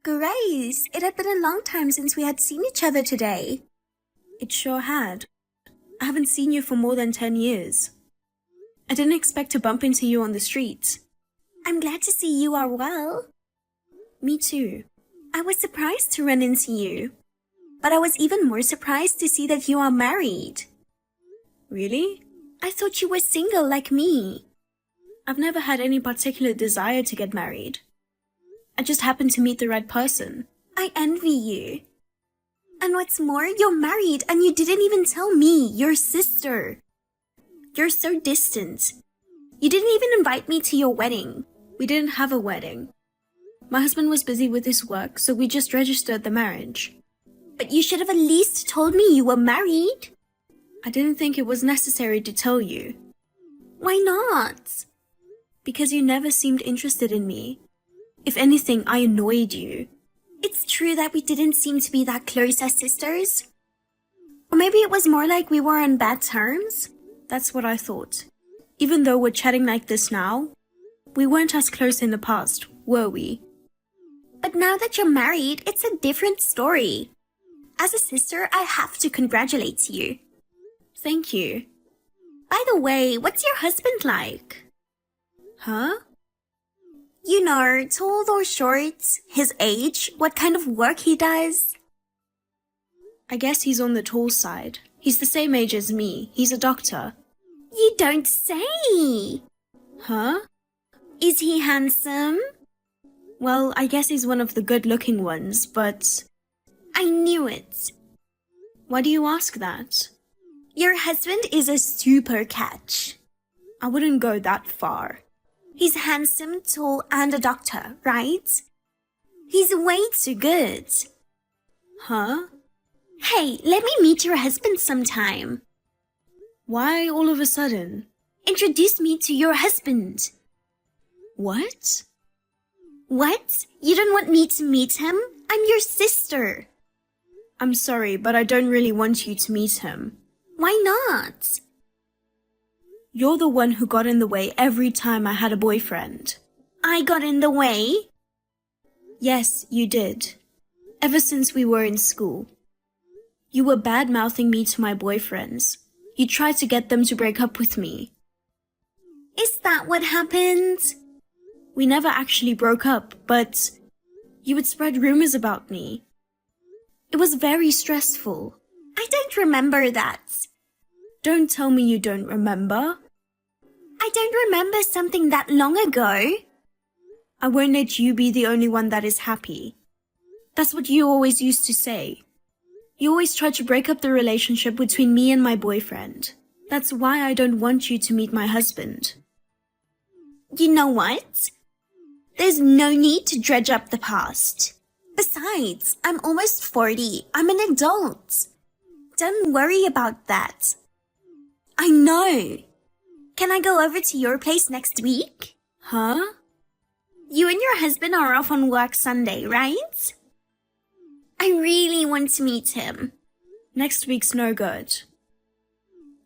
Grace, it had been a long time since we had seen each other today. It sure had. I haven't seen you for more than 10 years. I didn't expect to bump into you on the street. I'm glad to see you are well. Me too. I was surprised to run into you. But I was even more surprised to see that you are married. Really? I thought you were single like me. I've never had any particular desire to get married. I just happened to meet the right person. I envy you. And what's more, you're married and you didn't even tell me, your sister. You're so distant. You didn't even invite me to your wedding. We didn't have a wedding. My husband was busy with his work, so we just registered the marriage. But you should have at least told me you were married. I didn't think it was necessary to tell you. Why not? Because you never seemed interested in me. If anything, I annoyed you. It's true that we didn't seem to be that close as sisters. Or maybe it was more like we were on bad terms. That's what I thought. Even though we're chatting like this now, we weren't as close in the past, were we? But now that you're married, it's a different story. As a sister, I have to congratulate you. Thank you. By the way, what's your husband like? Huh? You know, tall or short, his age, what kind of work he does. I guess he's on the tall side. He's the same age as me. He's a doctor. You don't say! Huh? Is he handsome? Well, I guess he's one of the good-looking ones, but... I knew it. Why do you ask that? Your husband is a super catch. I wouldn't go that far. He's handsome, tall, and a doctor, right? He's way too good. Huh? Hey, let me meet your husband sometime. Why all of a sudden? Introduce me to your husband. What? What? You don't want me to meet him? I'm your sister. I'm sorry, but I don't really want you to meet him. Why not? You're the one who got in the way every time I had a boyfriend. I got in the way? Yes, you did. Ever since we were in school. You were bad-mouthing me to my boyfriends. You tried to get them to break up with me. Is that what happened? We never actually broke up, but you would spread rumors about me. It was very stressful. I don't remember that. Don't tell me you don't remember. I don't remember something that long ago. I won't let you be the only one that is happy. That's what you always used to say. You always tried to break up the relationship between me and my boyfriend. That's why I don't want you to meet my husband. You know what? There's no need to dredge up the past. Besides, I'm almost 40. I'm an adult. Don't worry about that. I know. Can I go over to your place next week? Huh? You and your husband are off on work Sunday, right? I really want to meet him. Next week's no good.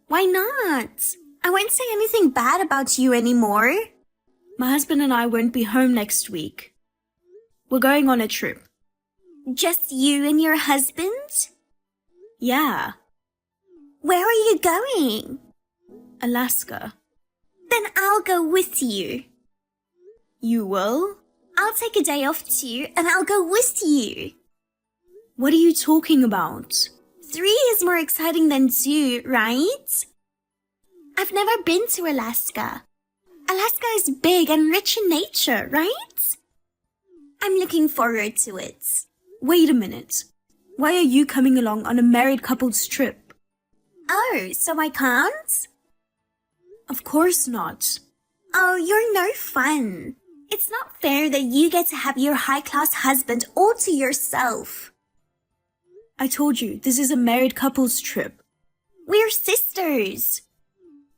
Why not? I won't say anything bad about you anymore. My husband and I won't be home next week. We're going on a trip. Just you and your husband? Yeah. Where are you going? Alaska. Then I'll go with you. You will? I'll take a day off too, and I'll go with you. What are you talking about? 3 is more exciting than 2, right? I've never been to Alaska. Alaska is big and rich in nature, right? I'm looking forward to it. Wait a minute. Why are you coming along on a married couple's trip? Oh, so I can't? Of course not. Oh, you're no fun. It's not fair that you get to have your high-class husband all to yourself. I told you, this is a married couple's trip. We're sisters.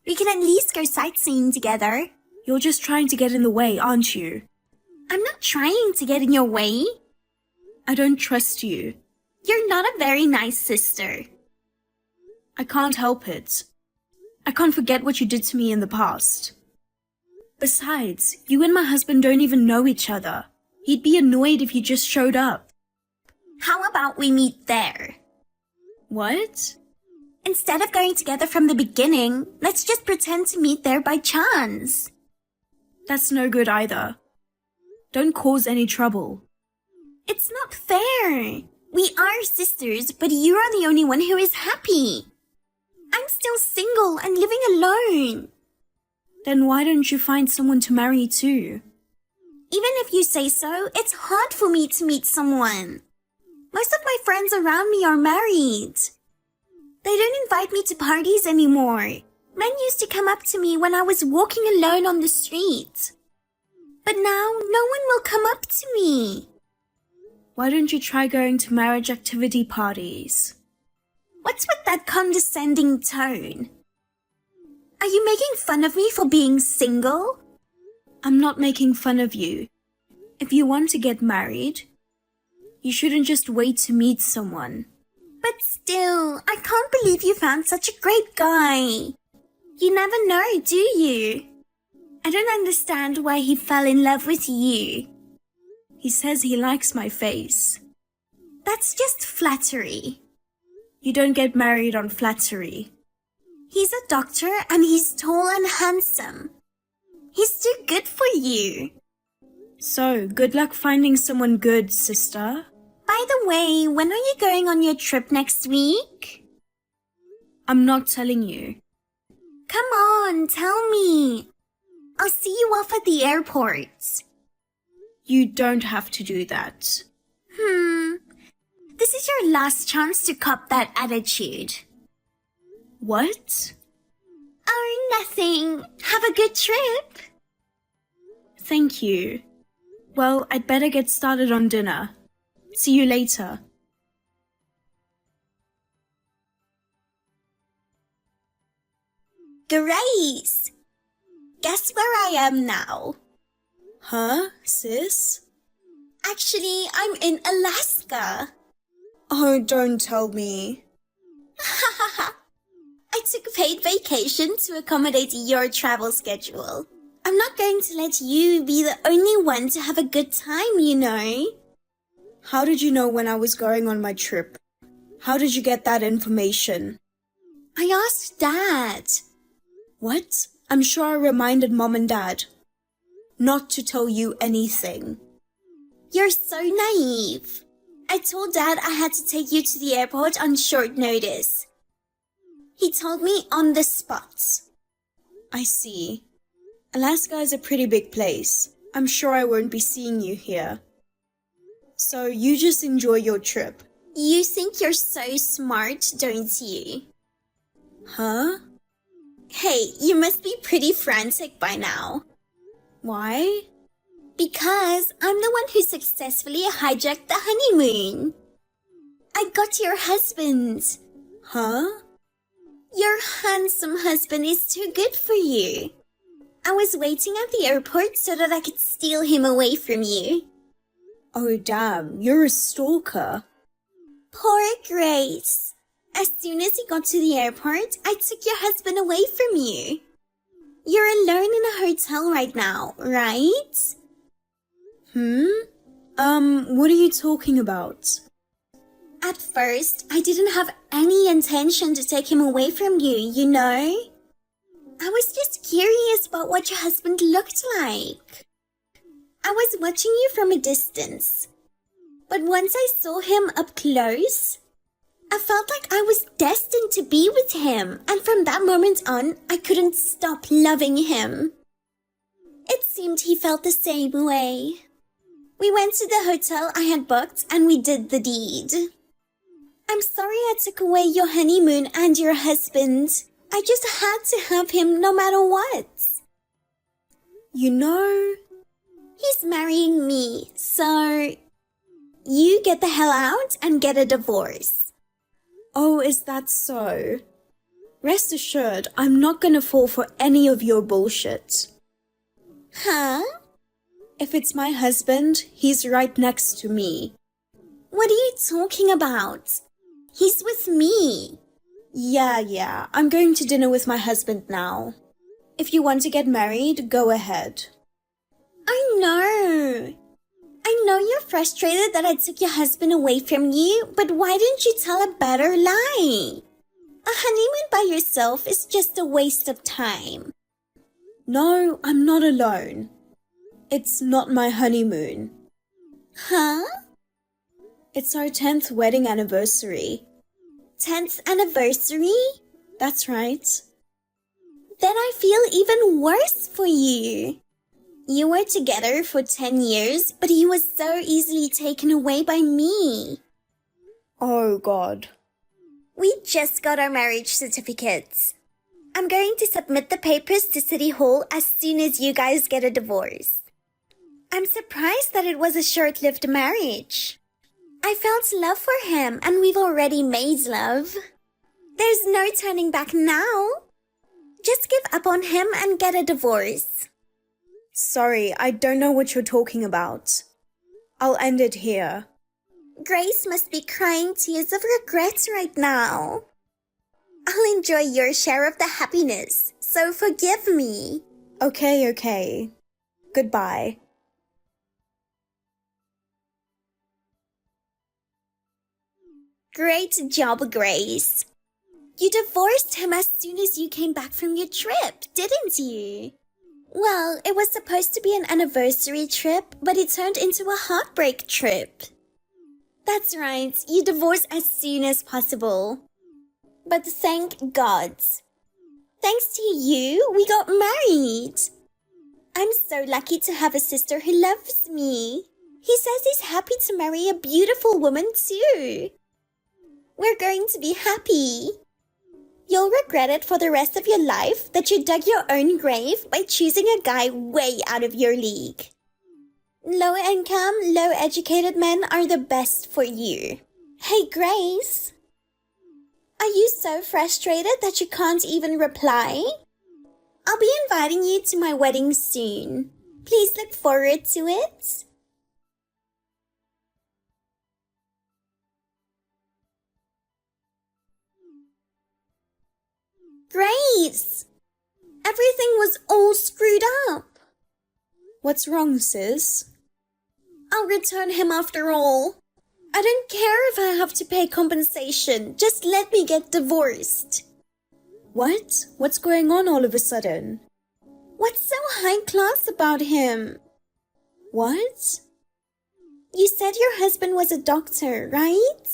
We can at least go sightseeing together. You're just trying to get in the way, aren't you? I'm not trying to get in your way. I don't trust you. You're not a very nice sister. I can't help it. I can't forget what you did to me in the past. Besides, you and my husband don't even know each other. He'd be annoyed if you just showed up. How about we meet there? What? Instead of going together from the beginning, let's just pretend to meet there by chance. That's no good either. Don't cause any trouble. It's not fair. We are sisters, but you are the only one who is happy. I'm still single and living alone. Then why don't you find someone to marry too? Even if you say so, it's hard for me to meet someone. Most of my friends around me are married. They don't invite me to parties anymore. Men used to come up to me when I was walking alone on the street. But now, no one will come up to me. Why don't you try going to marriage activity parties? What's with that condescending tone? Are you making fun of me for being single? I'm not making fun of you. If you want to get married, you shouldn't just wait to meet someone. But still, I can't believe you found such a great guy. You never know, do you? I don't understand why he fell in love with you. He says he likes my face. That's just flattery. You don't get married on flattery. He's a doctor and he's tall and handsome. He's too good for you. So, good luck finding someone good, sister. By the way, when are you going on your trip next week? I'm not telling you. Come on, tell me. I'll see you off at the airport. You don't have to do that. This is your last chance to cop that attitude. What? Oh, nothing. Have a good trip. Thank you. Well, I'd better get started on dinner. See you later. Grace! Guess where I am now? Huh, sis? Actually, I'm in Alaska. Oh, don't tell me. I took a paid vacation to accommodate your travel schedule. I'm not going to let you be the only one to have a good time, you know. How did you know when I was going on my trip? How did you get that information? I asked Dad. What? I'm sure I reminded Mom and Dad not to tell you anything. You're so naive. I told Dad I had to take you to the airport on short notice. He told me on the spot. I see. Alaska is a pretty big place. I'm sure I won't be seeing you here. So you just enjoy your trip. You think you're so smart, don't you? Huh? Hey, you must be pretty frantic by now. Why? Because I'm the one who successfully hijacked the honeymoon. I got your husband. Huh? Your handsome husband is too good for you. I was waiting at the airport so that I could steal him away from you. Oh damn, you're a stalker. Poor Grace. As soon as he got to the airport, I took your husband away from you. You're alone in a hotel right now, right? What are you talking about? At first, I didn't have any intention to take him away from you, you know? I was just curious about what your husband looked like. I was watching you from a distance. But once I saw him up close, I felt like I was destined to be with him, and from that moment on, I couldn't stop loving him. It seemed he felt the same way. We went to the hotel I had booked and we did the deed. I'm sorry I took away your honeymoon and your husband. I just had to have him no matter what. You know, he's marrying me, so you get the hell out and get a divorce. Oh, is that so? Rest assured, I'm not gonna fall for any of your bullshit. Huh? If it's my husband, he's right next to me. What are you talking about? He's with me. Yeah, I'm going to dinner with my husband now. If you want to get married, go ahead. I know. I know you're frustrated that I took your husband away from you, but why didn't you tell a better lie? A honeymoon by yourself is just a waste of time. No, I'm not alone. It's not my honeymoon. Huh? It's our 10th wedding anniversary. 10th anniversary? That's right. Then I feel even worse for you. You were together for 10 years, but he was so easily taken away by me. Oh, God. We just got our marriage certificates. I'm going to submit the papers to City Hall as soon as you guys get a divorce. I'm surprised that it was a short-lived marriage. I felt love for him and we've already made love. There's no turning back now. Just give up on him and get a divorce. Sorry, I don't know what you're talking about. I'll end it here. Grace must be crying tears of regret right now. I'll enjoy your share of the happiness, so forgive me. Okay. Goodbye. Great job, Grace. You divorced him as soon as you came back from your trip, didn't you? Well, it was supposed to be an anniversary trip, but it turned into a heartbreak trip. That's right, you divorced as soon as possible. But thank God. Thanks to you, we got married. I'm so lucky to have a sister who loves me. He says he's happy to marry a beautiful woman too. We're going to be happy. You'll regret it for the rest of your life that you dug your own grave by choosing a guy way out of your league. Low income, low educated men are the best for you. Hey, Grace. Are you so frustrated that you can't even reply? I'll be inviting you to my wedding soon. Please look forward to it. Grace! Everything was all screwed up. What's wrong, sis? I'll return him after all. I don't care if I have to pay compensation. Just let me get divorced. What? What's going on all of a sudden? What's so high class about him? What? You said your husband was a doctor, right?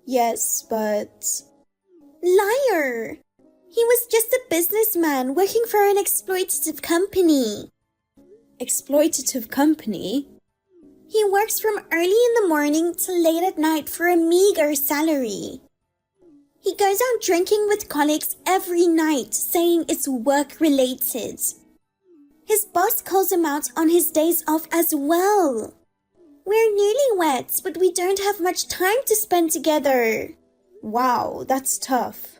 Yes, but... Liar! He was just a businessman working for an exploitative company. Exploitative company? He works from early in the morning till late at night for a meager salary. He goes out drinking with colleagues every night, saying it's work-related. His boss calls him out on his days off as well. We're newlyweds, but we don't have much time to spend together. Wow, that's tough.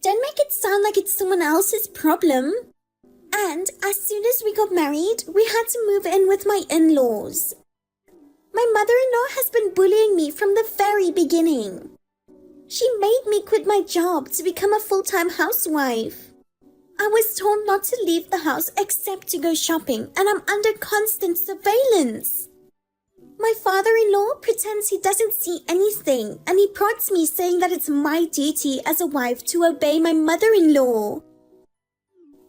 Don't make it sound like it's someone else's problem. And as soon as we got married, we had to move in with my in-laws. My mother-in-law has been bullying me from the very beginning. She made me quit my job to become a full-time housewife. I was told not to leave the house except to go shopping, and I'm under constant surveillance. My father-in-law pretends he doesn't see anything, and he prods me saying that it's my duty as a wife to obey my mother-in-law.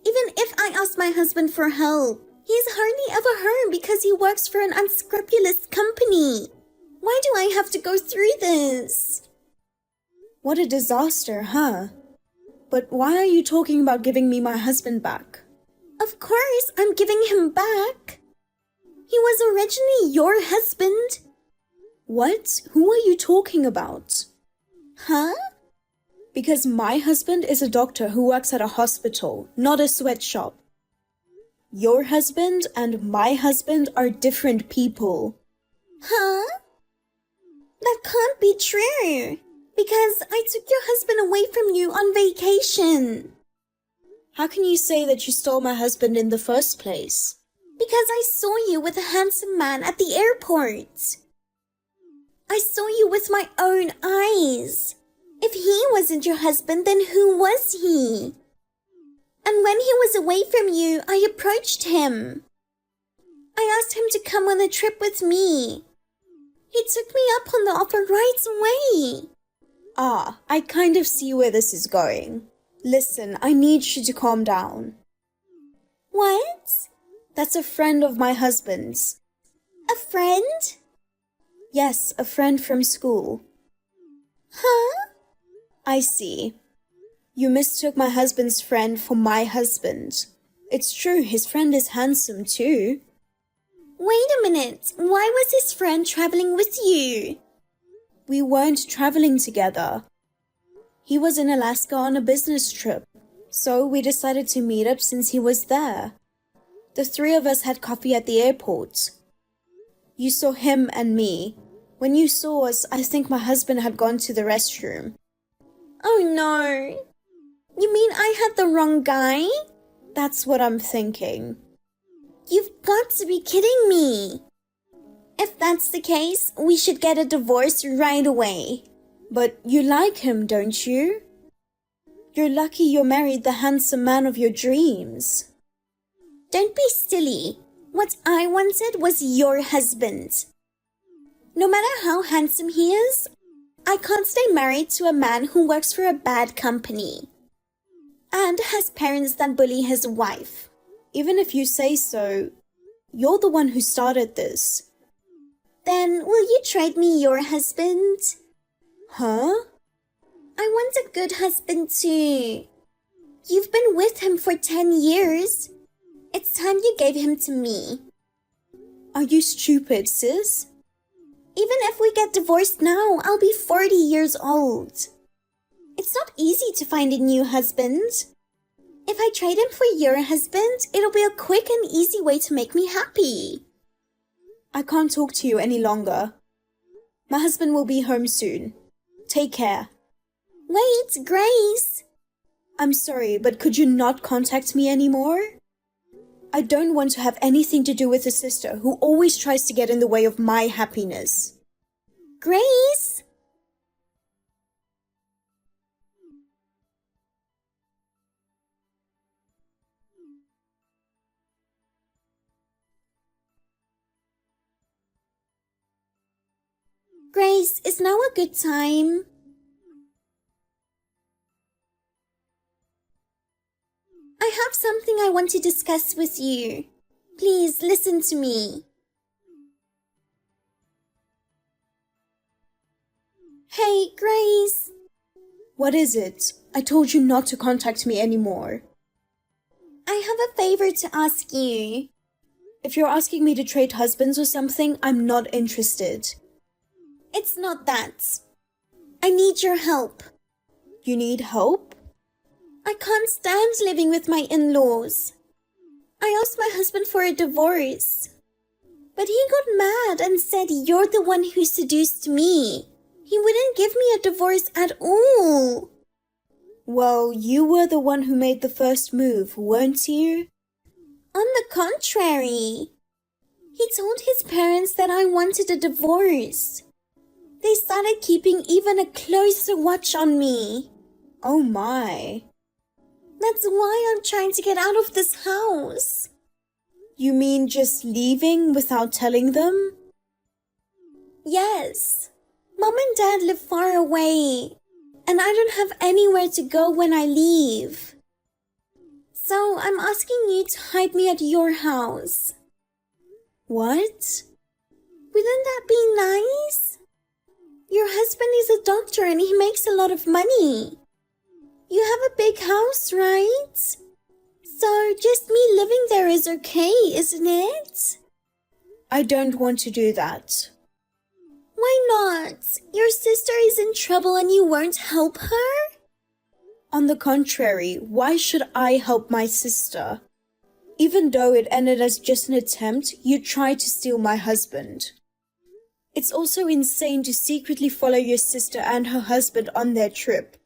Even if I ask my husband for help, he's hardly ever home because he works for an unscrupulous company. Why do I have to go through this? What a disaster, huh? But why are you talking about giving me my husband back? Of course, I'm giving him back. He was originally your husband. What? Who are you talking about? Huh? Because my husband is a doctor who works at a hospital, not a sweatshop. Your husband and my husband are different people. Huh? That can't be true. Because I took your husband away from you on vacation. How can you say that you stole my husband in the first place? Because I saw you with a handsome man at the airport. I saw you with my own eyes. If he wasn't your husband, then who was he? And when he was away from you, I approached him. I asked him to come on a trip with me. He took me up on the offer right away. Ah, I kind of see where this is going. Listen, I need you to calm down. What? That's a friend of my husband's. A friend? Yes, a friend from school. Huh? I see. You mistook my husband's friend for my husband. It's true, his friend is handsome too. Wait a minute. Why was his friend traveling with you? We weren't traveling together. He was in Alaska on a business trip, so we decided to meet up since he was there. The three of us had coffee at the airport. You saw him and me. When you saw us, I think my husband had gone to the restroom. Oh no. You mean I had the wrong guy? That's what I'm thinking. You've got to be kidding me. If that's the case, we should get a divorce right away. But you like him, don't you? You're lucky you married the handsome man of your dreams. Don't be silly. What I wanted was your husband. No matter how handsome he is, I can't stay married to a man who works for a bad company and has parents that bully his wife. Even if you say so, you're the one who started this. Then will you trade me your husband? Huh? I want a good husband too. You've been with him for 10 years. It's time you gave him to me. Are you stupid, sis? Even if we get divorced now, I'll be 40 years old. It's not easy to find a new husband. If I trade him for your husband, it'll be a quick and easy way to make me happy. I can't talk to you any longer. My husband will be home soon. Take care. Wait, Grace. I'm sorry, but could you not contact me anymore? I don't want to have anything to do with a sister who always tries to get in the way of my happiness. Grace? Grace, is now a good time? I have something I want to discuss with you. Please listen to me. Hey, Grace. What is it? I told you not to contact me anymore. I have a favor to ask you. If you're asking me to trade husbands or something, I'm not interested. It's not that. I need your help. You need help? I can't stand living with my in-laws. I asked my husband for a divorce. But he got mad and said you're the one who seduced me. He wouldn't give me a divorce at all. Well, you were the one who made the first move, weren't you? On the contrary. He told his parents that I wanted a divorce. They started keeping even a closer watch on me. Oh my. That's why I'm trying to get out of this house. You mean just leaving without telling them? Yes. Mom and Dad live far away, and I don't have anywhere to go when I leave. So I'm asking you to hide me at your house. What? Wouldn't that be nice? Your husband is a doctor and he makes a lot of money. You have a big house, right? So just me living there is okay, isn't it? I don't want to do that. Why not? Your sister is in trouble and you won't help her? On the contrary, why should I help my sister? Even though it ended as just an attempt, you tried to steal my husband. It's also insane to secretly follow your sister and her husband on their trip.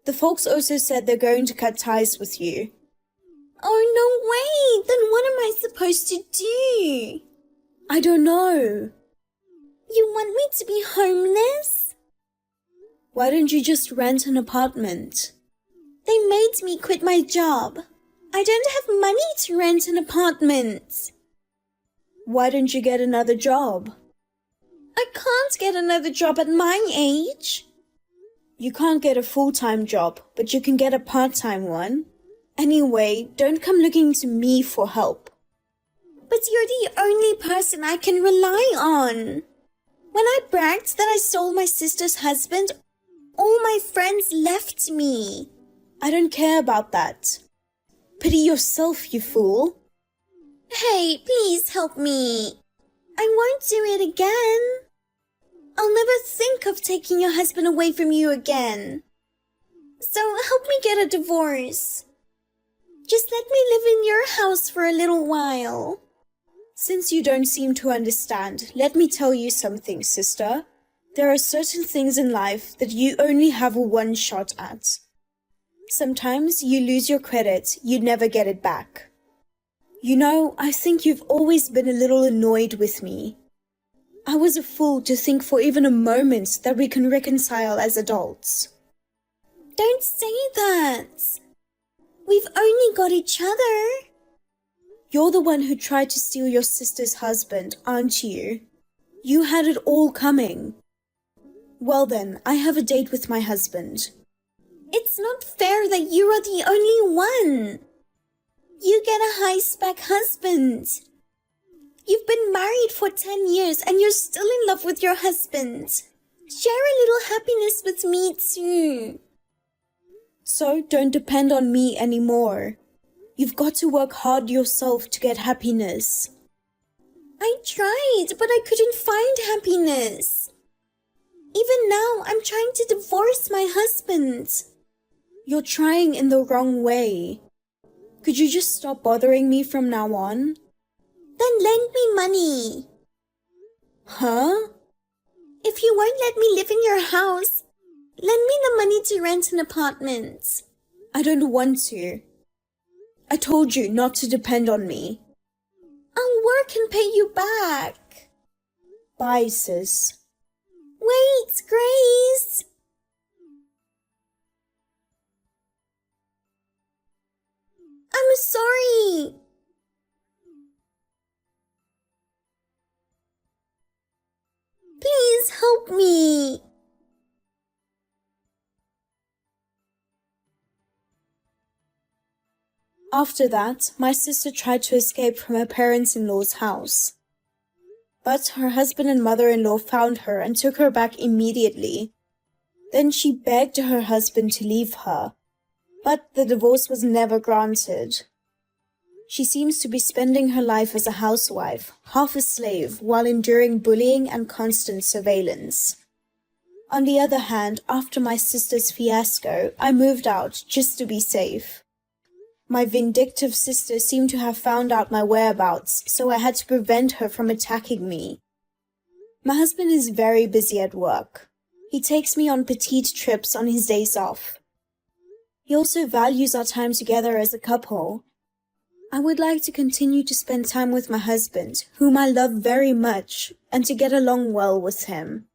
The folks also said they're going to cut ties with you. Oh, no way! Then what am I supposed to do? I don't know. You want me to be homeless? Why don't you just rent an apartment? They made me quit my job. I don't have money to rent an apartment. Why don't you get another job? I can't get another job at my age. You can't get a full-time job, but you can get a part-time one. Anyway, don't come looking to me for help. But you're the only person I can rely on. When I bragged that I stole my sister's husband, all my friends left me. I don't care about that. Pity yourself, you fool. Hey, please help me. I won't do it again. I'll never think of taking your husband away from you again. So help me get a divorce. Just let me live in your house for a little while. Since you don't seem to understand, let me tell you something, sister. There are certain things in life that you only have a one shot at. Sometimes you lose your credit, you never get it back. You know, I think you've always been a little annoyed with me. I was a fool to think for even a moment that we can reconcile as adults. Don't say that. We've only got each other. You're the one who tried to steal your sister's husband, aren't you? You had it all coming. Well then, I have a date with my husband. It's not fair that you are the only one. You get a high-spec husband. You've been married for 10 years and you're still in love with your husband. Share a little happiness with me too. So don't depend on me anymore. You've got to work hard yourself to get happiness. I tried, but I couldn't find happiness. Even now, I'm trying to divorce my husband. You're trying in the wrong way. Could you just stop bothering me from now on? Then lend me money. Huh? If you won't let me live in your house, lend me the money to rent an apartment. I don't want to. I told you not to depend on me. I'll work and pay you back. Bye, sis. Wait, Grace. I'm sorry. Please help me. After that, my sister tried to escape from her parents-in-law's house. But her husband and mother-in-law found her and took her back immediately. Then she begged her husband to leave her, but the divorce was never granted. She seems to be spending her life as a housewife, half a slave, while enduring bullying and constant surveillance. On the other hand, after my sister's fiasco, I moved out just to be safe. My vindictive sister seemed to have found out my whereabouts, so I had to prevent her from attacking me. My husband is very busy at work. He takes me on petite trips on his days off. He also values our time together as a couple. I would like to continue to spend time with my husband, whom I love very much, and to get along well with him.